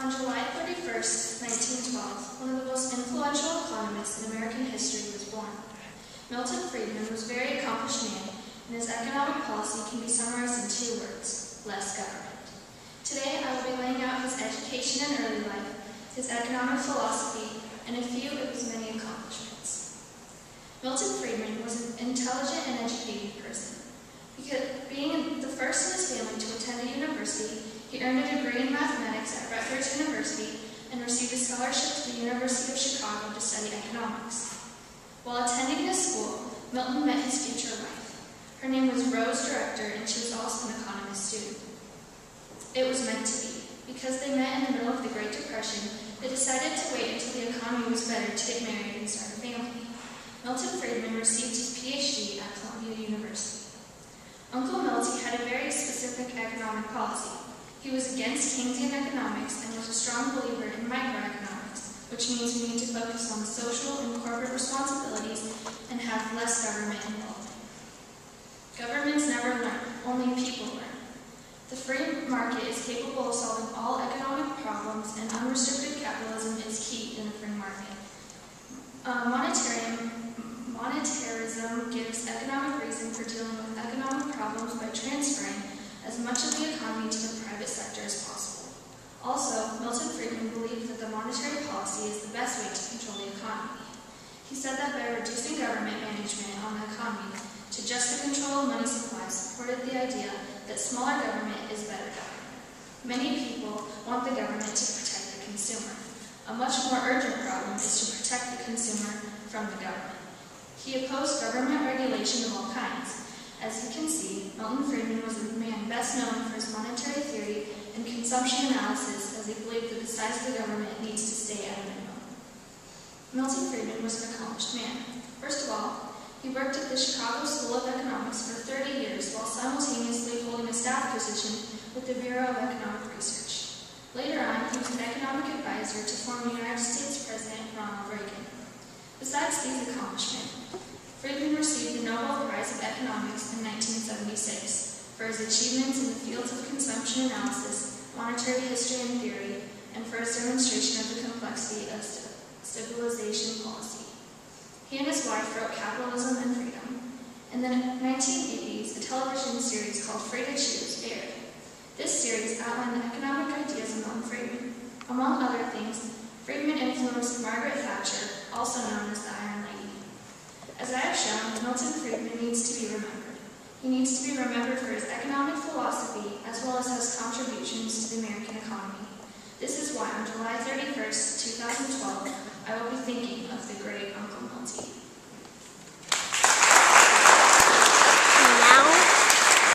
On July 31st, 1912, one of the most influential economists in American history was born. Milton Friedman was a very accomplished man, and his economic policy can be summarized in 2 words: less government. Today, I will be laying out his education and early life, his economic philosophy, and a few of his many accomplishments. Milton Friedman was an intelligent and educated person. Because being the first in his family to attend a university, he earned a degree in mathematics at Rutgers University and received a scholarship to the University of Chicago to study economics. While attending this school, Milton met his future wife. Her name was Rose Director, and she was also an economist student. It was meant to be. Because they met in the middle of the Great Depression, they decided to wait until the economy was better to get married and start a family. Milton Friedman received his PhD at Columbia University. Uncle Milty had a very specific economic policy. He was against Keynesian economics and was a strong believer in microeconomics, which means we need to focus on social and corporate responsibilities and have less government involvement. Governments never learn, only people learn. The free market is capable of solving all economic problems, and unrestricted capitalism is key in a free market. Monetarism gives economic reason for dealing with economic problems by transferring as much of the economy to the private sector as possible. Also, Milton Friedman believed that the monetary policy is the best way to control the economy. He said that by reducing government management on the economy to just the control of money supply supported the idea that smaller government is better government. Many people want the government to protect the consumer. A much more urgent problem is to protect the consumer from the government. He opposed government regulation of all kinds. As you can see, Milton Friedman was the man best known for his monetary theory and consumption analysis, as he believed that the size of the government needs to stay at a minimum. Milton Friedman was an accomplished man. First of all, he worked at the Chicago School of Economics for 30 years while simultaneously holding a staff position with the Bureau of Economic Research. Later on, he was an economic advisor to former United States President Ronald Reagan. Besides these accomplishments, Friedman received the Nobel Prize of Economics in 1976 for his achievements in the fields of consumption analysis, monetary history and theory, and for his demonstration of the complexity of stabilization policy. He and his wife wrote Capitalism and Freedom. In the 1980s, a television series called Free to Choose aired. This series outlined the economic ideas of Milton Friedman. Among other things, Friedman influenced Margaret Thatcher, also known as the Iron Lady. As I have shown, Milton Friedman needs to be remembered. He needs to be remembered for his economic philosophy as well as his contributions to the American economy. This is why on July 31st, 2012, I will be thinking of the great Uncle Milty.